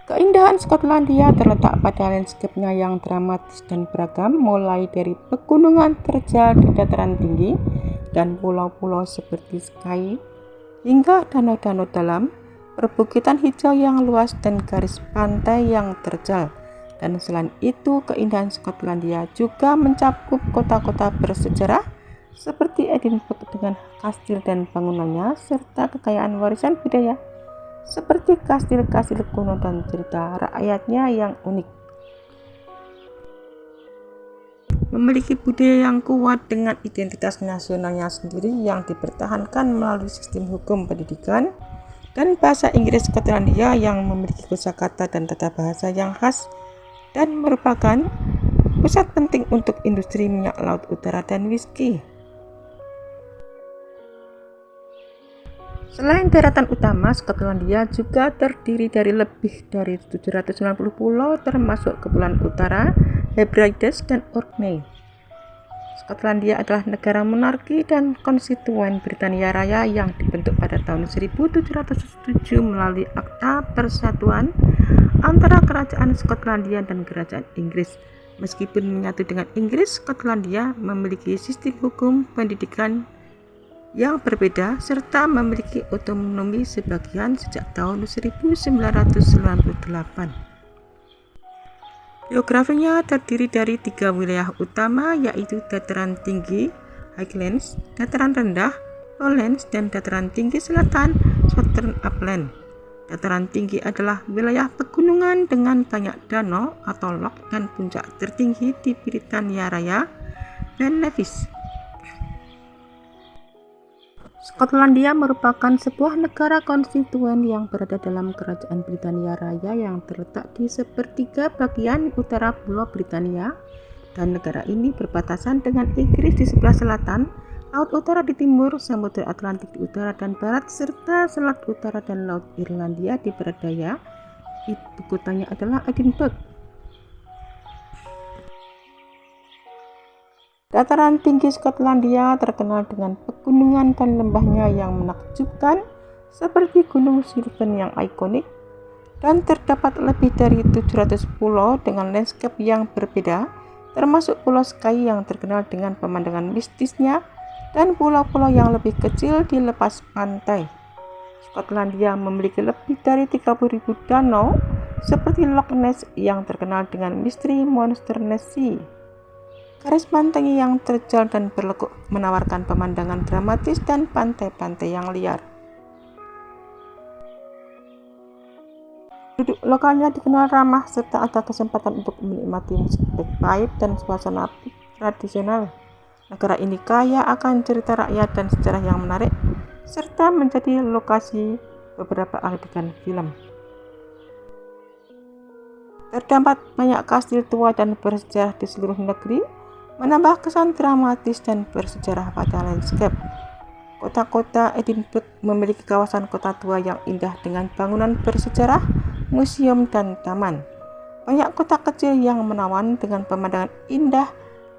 Keindahan Skotlandia terletak pada landscape-nya yang dramatis dan beragam, mulai dari pegunungan terjal di dataran tinggi dan pulau-pulau seperti Skye, hingga danau-danau dalam, perbukitan hijau yang luas dan garis pantai yang terjal. Dan selain itu, keindahan Skotlandia juga mencakup kota-kota bersejarah seperti Edinburgh dengan kastil dan bangunannya, serta kekayaan warisan budaya seperti kastil-kastil kuno dan cerita rakyatnya yang unik. Memiliki budaya yang kuat dengan identitas nasionalnya sendiri yang dipertahankan melalui sistem hukum pendidikan dan bahasa Inggris. Skotlandia yang memiliki kosakata dan tata bahasa yang khas dan merupakan pusat penting untuk industri minyak laut utara dan whisky. Selain daratan utama, Skotlandia juga terdiri dari lebih dari 790 pulau termasuk Kepulauan Utara, Hebrides, dan Orkney. Skotlandia adalah negara monarki dan konstituen Britania Raya yang dibentuk pada tahun 1707 melalui Akta Persatuan antara Kerajaan Skotlandia dan Kerajaan Inggris. Meskipun menyatu dengan Inggris, Skotlandia memiliki sistem hukum pendidikan yang berbeda serta memiliki otonomi sebagian sejak tahun 1998. Geografinya terdiri dari 3 wilayah utama, yaitu dataran tinggi Highlands, dataran rendah Lowlands, dan dataran tinggi selatan Southern Upland. Dataran tinggi adalah wilayah pegunungan dengan banyak danau atau loch dan puncak tertinggi di Britania Raya dan Nevis. Skotlandia merupakan sebuah negara konstituen yang berada dalam Kerajaan Britania Raya yang terletak di sepertiga bagian utara Pulau Britania, dan negara ini berbatasan dengan Inggris di sebelah selatan, Laut Utara di timur, Samudra Atlantik di utara dan barat, serta Selat Utara dan Laut Irlandia di barat daya. Ibu kotanya adalah Edinburgh. Dataran tinggi Skotlandia terkenal dengan pegunungan dan lembahnya yang menakjubkan seperti Gunung Sylvan yang ikonik, dan terdapat lebih dari 700 pulau dengan landscape yang berbeda, termasuk Pulau Skye yang terkenal dengan pemandangan mistisnya dan pulau-pulau yang lebih kecil di lepas pantai. Skotlandia memiliki lebih dari 30.000 danau seperti Loch Ness yang terkenal dengan misteri Monster Nessie. Garis pantai yang terjal dan berlekuk menawarkan pemandangan dramatis dan pantai-pantai yang liar. Penduduk lokalnya dikenal ramah serta ada kesempatan untuk menikmati musik bagpipe dan suasana tradisional. Negara ini kaya akan cerita rakyat dan sejarah yang menarik, serta menjadi lokasi beberapa adegan film. Terdapat banyak kastil tua dan bersejarah di seluruh negeri, menambah kesan dramatis dan bersejarah pada landscape. Kota-kota Edinburgh memiliki kawasan kota tua yang indah dengan bangunan bersejarah, museum, dan taman. Banyak kota kecil yang menawan dengan pemandangan indah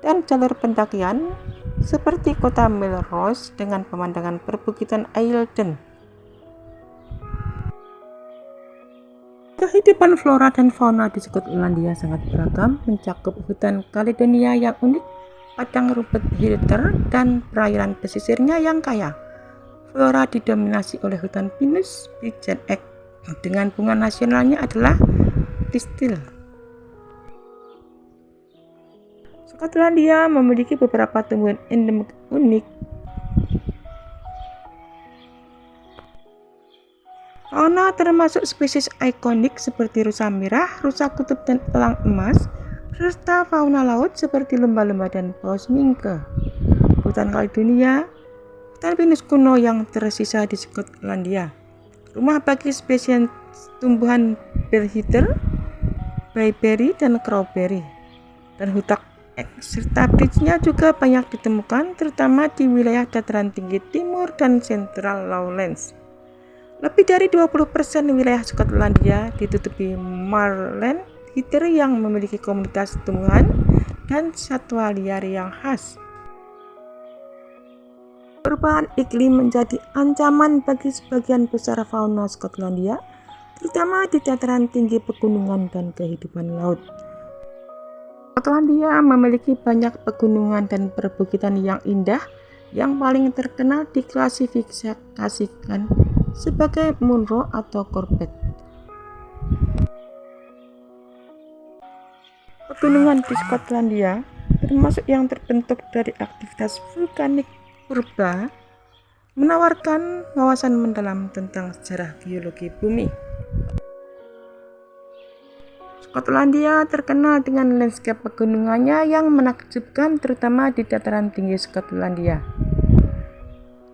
dan jalur pendakian, seperti kota Melrose dengan pemandangan perbukitan Eildon. Kehidupan flora dan fauna di Skotlandia sangat beragam, mencakup hutan Caledonia yang unik, padang rumput Heather, dan perairan pesisirnya yang kaya. Flora didominasi oleh hutan pinus Pigeon Egg, dengan bunga nasionalnya adalah Tistil. Skotlandia memiliki beberapa tumbuhan endemik unik. Fauna termasuk spesies ikonik seperti rusa merah, rusa kutub, dan elang emas, serta fauna laut seperti lumba-lumba dan paus mink. Hutan Caledonia, hutan pinus kuno yang tersisa di Skotlandia, rumah bagi spesies tumbuhan berheather, bayberry, dan crowberry, dan hutan ek serta bridge-nya juga banyak ditemukan, terutama di wilayah dataran tinggi timur dan Central Lowlands. Lebih dari 20% wilayah Skotlandia ditutupi marland heather yang memiliki komunitas tumbuhan dan satwa liar yang khas. Perubahan iklim menjadi ancaman bagi sebagian besar fauna Skotlandia, terutama di dataran tinggi pegunungan dan kehidupan laut. Skotlandia memiliki banyak pegunungan dan perbukitan yang indah. Yang paling terkenal diklasifikasikan sebagai Munro atau Corbett. Pegunungan di Skotlandia termasuk yang terbentuk dari aktivitas vulkanik purba, menawarkan wawasan mendalam tentang sejarah geologi bumi. Skotlandia terkenal dengan landscape pegunungannya yang menakjubkan, terutama di dataran tinggi Skotlandia.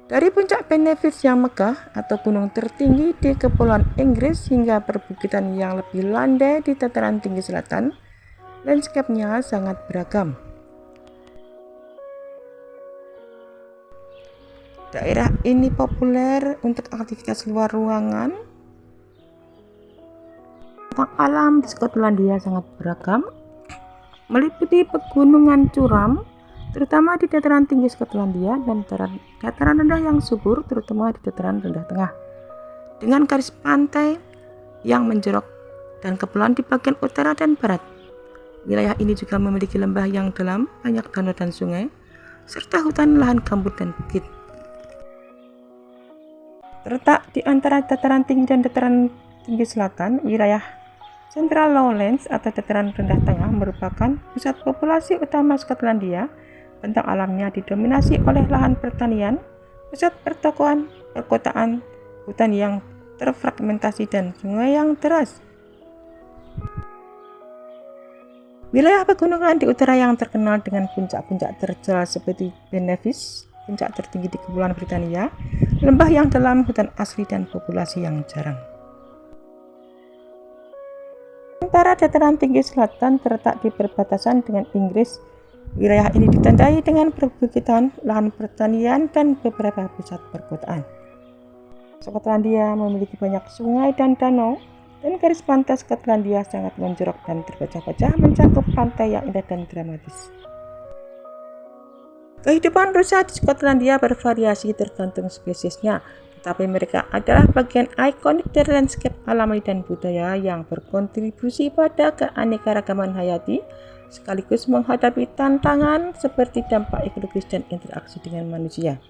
Dari puncak Benefice yang megah atau gunung tertinggi di Kepulauan Inggris hingga perbukitan yang lebih landai di dataran tinggi selatan, landscape-nya sangat beragam. Daerah ini populer untuk aktivitas luar ruangan. Tentang alam di Skotlandia sangat beragam, meliputi pegunungan curam, terutama di dataran tinggi Skotlandia, dan dataran rendah yang subur, terutama di dataran rendah tengah, dengan garis pantai yang menjorok dan kepulauan di bagian utara dan barat. Wilayah ini juga memiliki lembah yang dalam, banyak danau dan sungai, serta hutan lahan gambut dan bukit. Terletak di antara dataran tinggi dan dataran tinggi selatan, wilayah Central Lowlands atau dataran rendah tengah merupakan pusat populasi utama Skotlandia. Bentang alamnya didominasi oleh lahan pertanian, pusat pertokoan, perkotaan, hutan yang terfragmentasi, dan sungai yang deras. Wilayah pegunungan di utara yang terkenal dengan puncak-puncak terjal seperti Benefice, puncak tertinggi di Kepulauan Britania, lembah yang dalam, hutan asli, dan populasi yang jarang. Sementara dataran tinggi selatan terletak di perbatasan dengan Inggris. Wilayah ini ditandai dengan perbukitan, lahan pertanian, dan beberapa pusat perkotaan. Skotlandia memiliki banyak sungai dan danau, dan garis pantai Skotlandia sangat menjorok dan terpecah-pecah mencakup pantai yang indah dan dramatis. Kehidupan rusa di Skotlandia bervariasi tergantung spesiesnya, tetapi mereka adalah bagian ikonik dari landscape alami dan budaya yang berkontribusi pada keanekaragaman hayati, sekaligus menghadapi tantangan seperti dampak ekologis dan interaksi dengan manusia.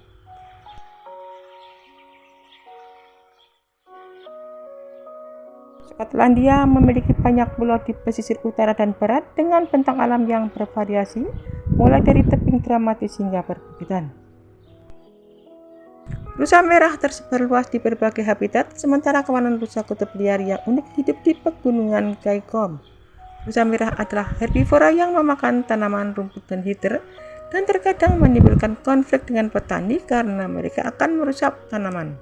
Skotlandia memiliki banyak pulau di pesisir utara dan barat dengan bentang alam yang bervariasi, mulai dari tebing dramatis hingga perbukitan. Rusa merah tersebar luas di berbagai habitat, sementara kawanan rusa kutub liar yang unik hidup di pegunungan Cairngorm. Rusa merah adalah herbivora yang memakan tanaman, rumput, dan heather, dan terkadang menimbulkan konflik dengan petani karena mereka akan merusak tanaman.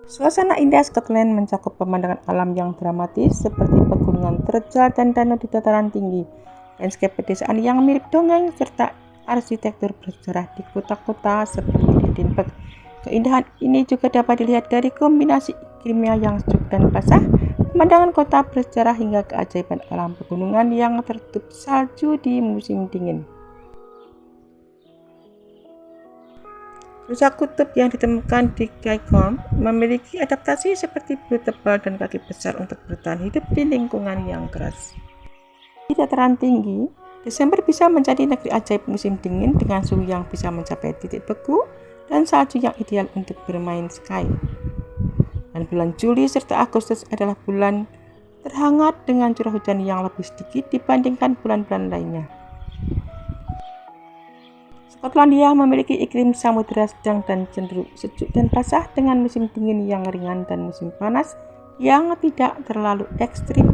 Suasana indah Scotland mencakup pemandangan alam yang dramatis seperti pegunungan terjal dan danau di dataran tinggi, landscape pedesaan yang mirip dongeng, serta arsitektur bersejarah di kota-kota seperti Edinburgh. Keindahan ini juga dapat dilihat dari kombinasi iklimnya yang sejuk dan basah, pemandangan kota bersejarah, hingga keajaiban alam pegunungan yang tertutup salju di musim dingin. Rusa kutub yang ditemukan di Cairngorm memiliki adaptasi seperti bulu tebal dan kaki besar untuk bertahan hidup di lingkungan yang keras. Di dataran tinggi, Desember bisa menjadi negeri ajaib musim dingin dengan suhu yang bisa mencapai titik beku dan salju yang ideal untuk bermain ski. Dan bulan Juli serta Agustus adalah bulan terhangat dengan curah hujan yang lebih sedikit dibandingkan bulan-bulan lainnya. Skotlandia memiliki iklim samudera sedang dan cenderung sejuk dan basah dengan musim dingin yang ringan dan musim panas yang tidak terlalu ekstrim.